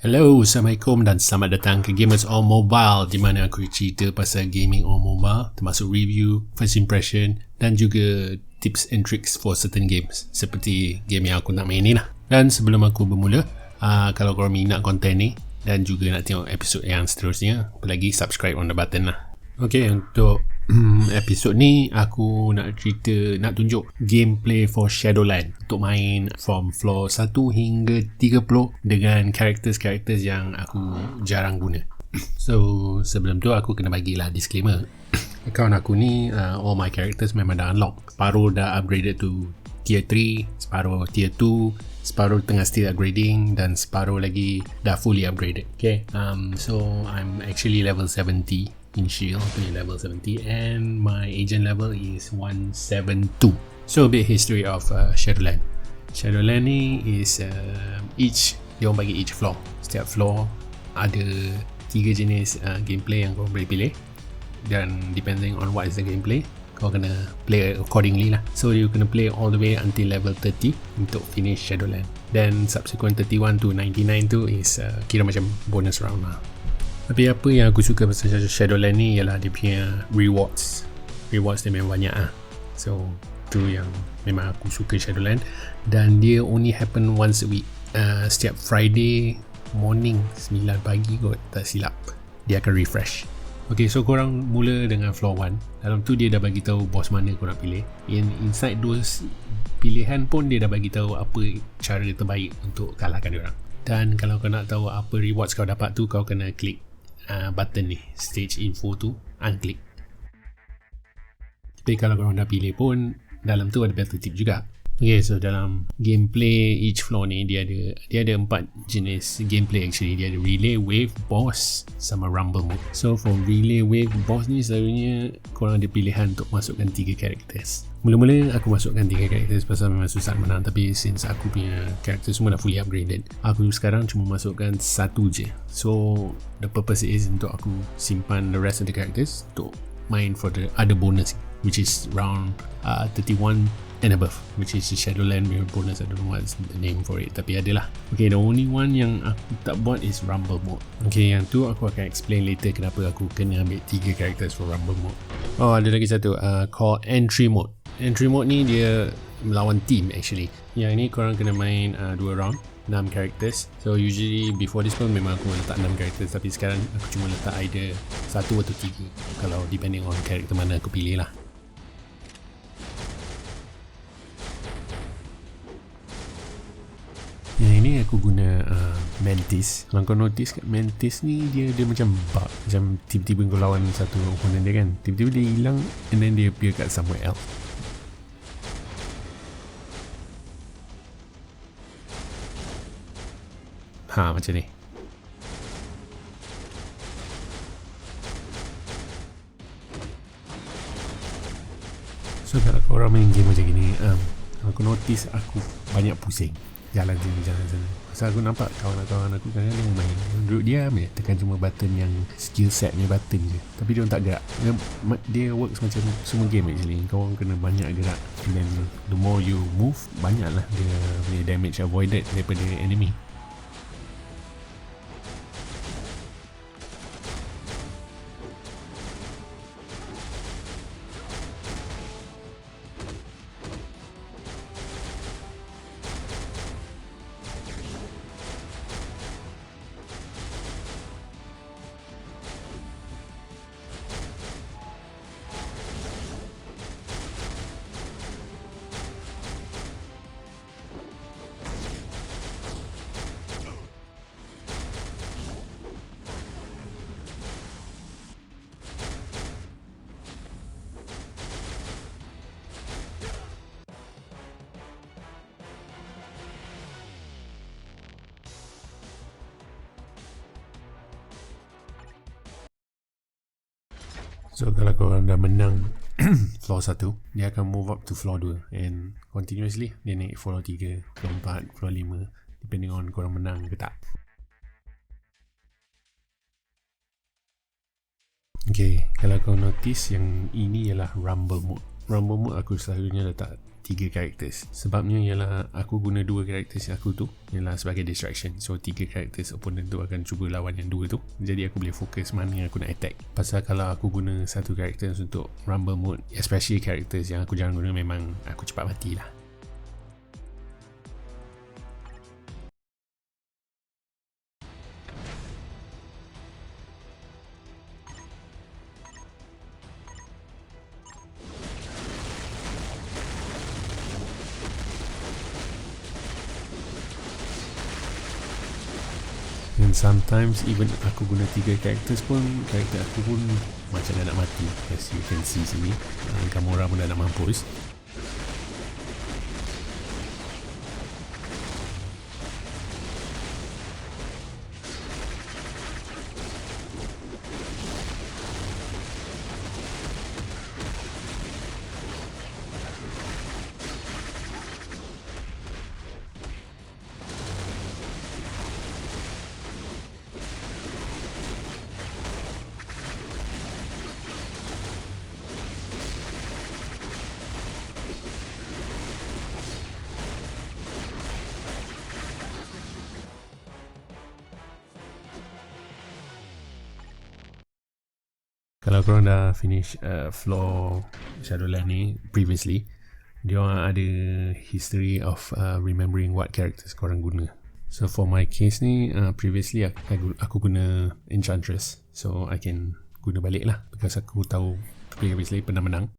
Hello, Assalamualaikum dan selamat datang ke Gamers on Mobile, di mana aku cerita pasal gaming on mobile, termasuk review, first impression dan juga tips and tricks for certain games seperti game yang aku nak main ni lah. Dan sebelum aku bermula, kalau korang minat konten ni dan juga nak tengok episod yang seterusnya, apa lagi subscribe on the button lah. Okay, untuk episod ni aku nak tunjuk gameplay for Shadowland untuk main from floor 1 hingga 30 dengan karakter yang aku jarang guna. So sebelum tu aku kena bagilah disclaimer. Akaun aku ni all my characters memang dah unlock. Separuh dah upgraded to tier 3, separuh tier 2, separuh tengah still upgrading dan separuh lagi dah fully upgraded. Okay, so I'm actually level 70 in shield, level 70, and my agent level is 172. So a bit history of Shadowland. Shadowland ni is dia orang bagi each floor. Setiap floor ada 3 jenis gameplay yang kau boleh pilih, dan depending on what is the gameplay, kau kena play accordingly lah. So you kena play all the way until level 30 untuk finish Shadowland. Then subsequent 31 to 99 tu is kira macam bonus round lah. Tapi apa yang aku suka pasal Shadowland ni ialah dia punya rewards dia memang banyak lah. So tu yang memang aku suka Shadowland, dan dia only happen once a week. Setiap Friday morning 9 pagi kot tak silap dia akan refresh. Okay, so korang mula dengan floor 1. Dalam tu dia dah bagi tahu boss mana korang pilih. Inside those pilihan pun dia dah bagi tahu apa cara terbaik untuk kalahkan diorang. Dan kalau kau nak tahu apa rewards kau dapat tu, kau kena klik button ni, stage info tu, unclick. Tapi kalau korang dah pilih pun, dalam tu ada battle tip juga. Okay, so dalam gameplay each floor ni dia ada 4 jenis gameplay actually. Dia ada relay, wave, boss sama rumble mode. So for relay, wave, boss ni selalunya korang ada pilihan untuk masukkan 3 characters. Mula-mula aku masukkan 3 characters pasal memang susah menang, tapi since aku punya character semua dah fully upgraded, aku sekarang cuma masukkan 1 je. So the purpose is untuk aku simpan the rest of the characters untuk main for the other bonus, which is round 31 and above, which is the Shadowland bonus. I don't know what's the name for it, tapi adalah. Okay, the only one yang aku tak buat is rumble mode. Okay, yang tu aku akan explain later kenapa aku kena ambil 3 characters for rumble mode. Oh, ada lagi satu called entry mode. Entry mode ni dia melawan team actually. Yang ni korang kena main 2 round, 6 characters. So usually before this pun memang aku letak 6 characters, tapi sekarang aku cuma letak either 1 atau 3, kalau depending on character mana aku pilih lah. Yang ini aku guna Mantis. Kalau kau notice kat Mantis ni, dia macam bug. Macam tiba-tiba kau lawan satu opponent dia kan, tiba-tiba dia hilang and then dia appear kat somewhere else. Macam ni. So kalau korang main game macam gini, aku notice aku banyak pusing jalan sini jalan sana. Pasal aku nampak kawan-kawan aku kadang-kadang main duduk diam je, tekan cuma button yang skill set ni button je, tapi dia orang tak gerak. Dia works macam semua game actually. Kau kena banyak gerak, and then the more you move, banyaklah dia punya damage avoided daripada enemy. So kalau korang dah menang floor 1, dia akan move up to floor 2, and continuously dia naik floor 3, floor 4, floor 5, depending on korang menang ke tak. Okay, kalau kau notice yang ini ialah rumble mode. Rumble mode aku selalunya letak 3 characters. Sebabnya ialah aku guna 2 characters aku tu ialah sebagai distraction. So 3 characters opponent tu akan cuba lawan yang 2 tu. Jadi aku boleh fokus mana yang aku nak attack. Pasal kalau aku guna satu characters untuk Rumble mode, especially characters yang aku jarang guna, memang aku cepat mati lah. And sometimes even aku guna 3 characters pun, karakter aku pun macam dah nak mati. As you can see sini, Gamora pun dah nak mampus. Kalau korang dah finish floor Shadowland ni previously, dia orang ada history of remembering what characters korang guna. So for my case ni, previously aku guna Enchantress, so I can guna balik lah because aku tahu previously pernah menang.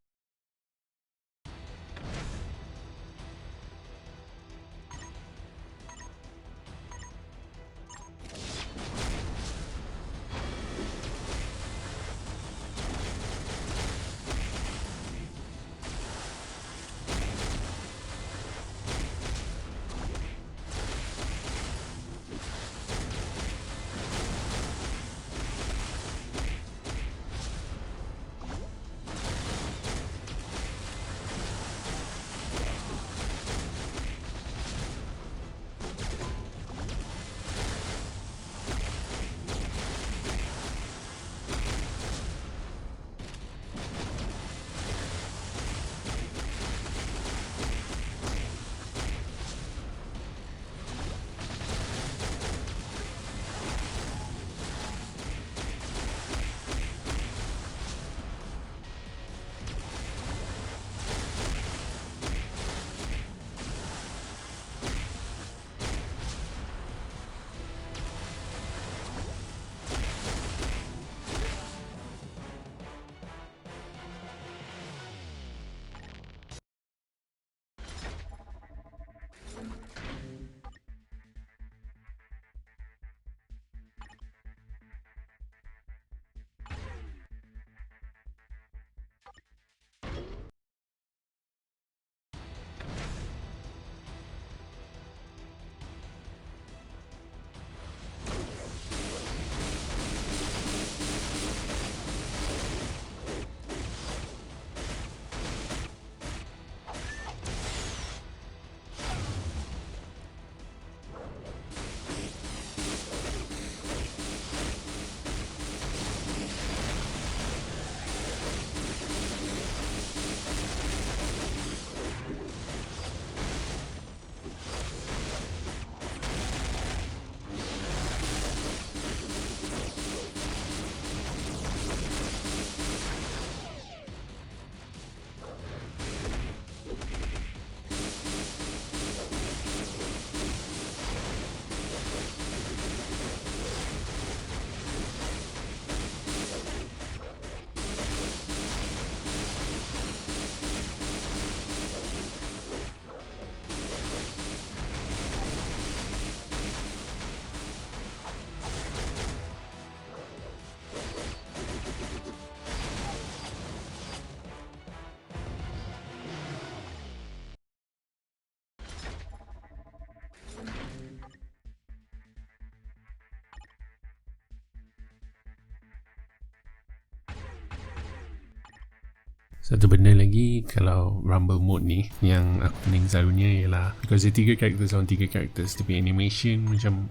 Satu benda lagi kalau Rumble mode ni yang aku pening selalunya ialah because dia 3 characters on 3 characters, tapi animation macam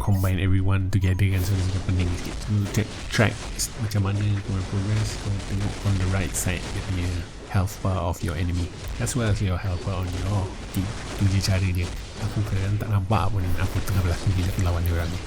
combine everyone together kan, so dia macam pening sikit to track macam mana kau progress. Kau tengok on the right side dia punya health bar of your enemy as well as your health bar on your team. Tu je cara dia. Aku kadang tak nampak pun aku tengah berlaku bila aku lawan dia orang ni.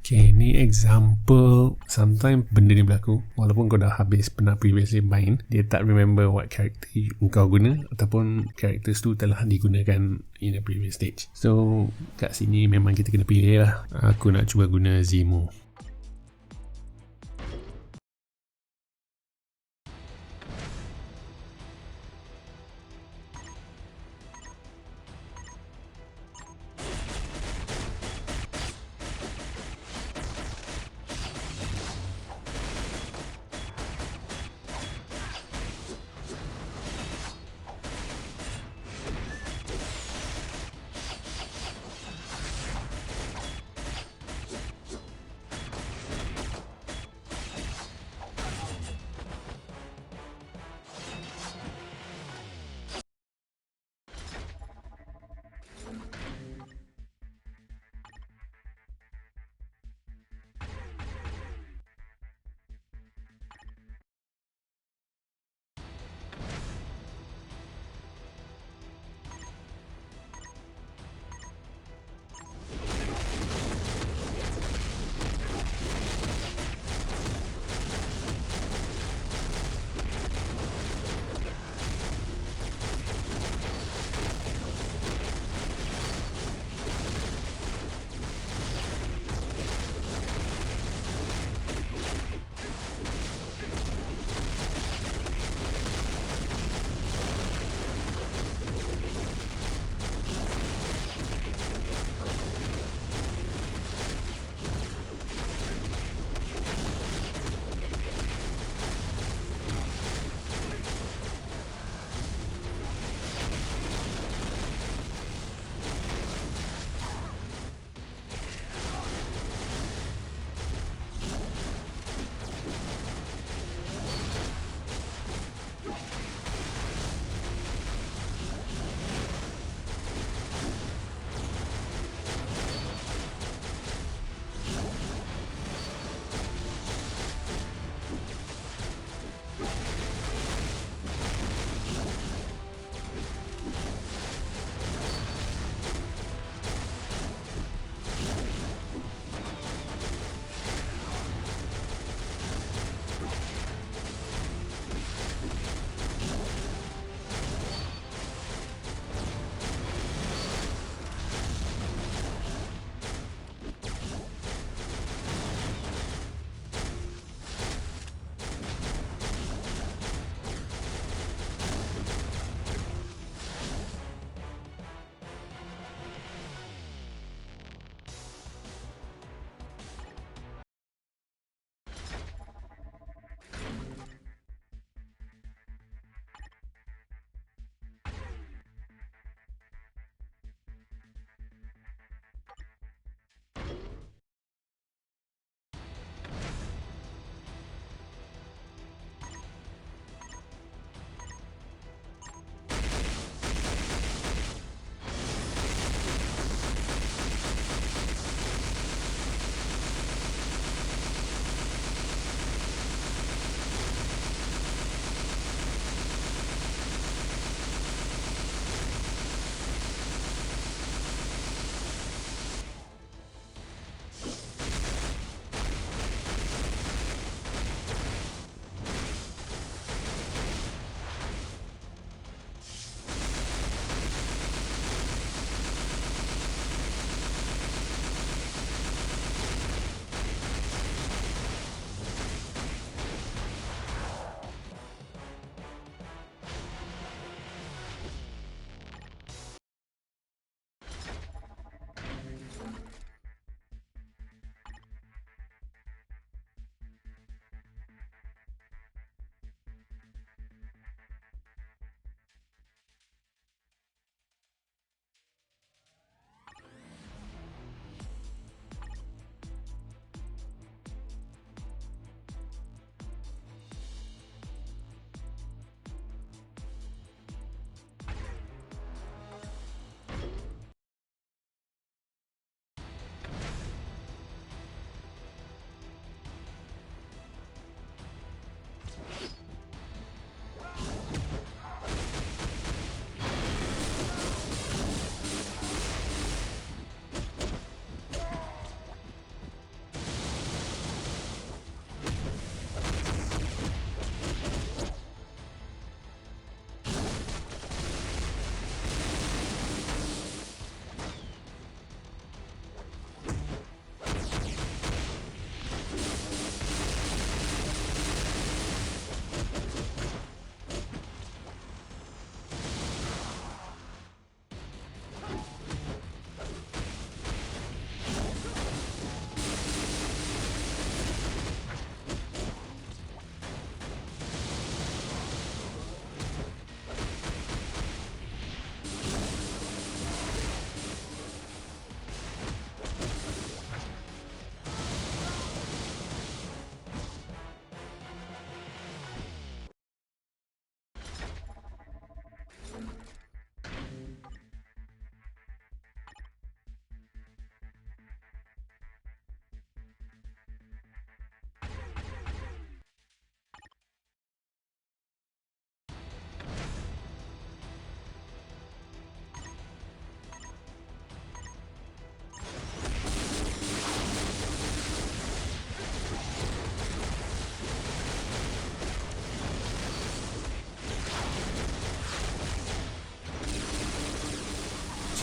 Okay, ni example sometimes benda ni berlaku walaupun kau dah habis pernah previously main, dia tak remember what character kau guna ataupun characters tu telah digunakan in the previous stage. So kat sini memang kita kena pilih lah. Aku nak cuba guna Zemo.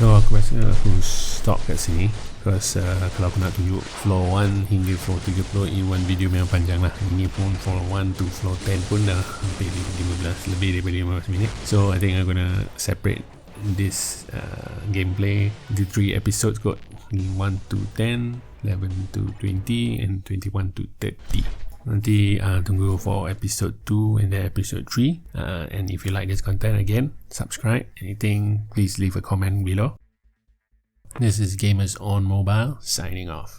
So aku rasa aku stop kat sini, because kalau aku nak tunjuk floor 1 hingga floor 30 in one video memang panjang lah. Ini pun floor 1 to floor 10 pun dah hampir 15, lebih daripada 15 minit. So I think I'm gonna separate this gameplay into 3 episodes kot, 1 to 10, 11 to 20 and 21 to 30. Nanti tunggu for episode 2 and then episode 3. And if you like this content, again, subscribe. Anything, please leave a comment below. This is Gamers on Mobile, signing off.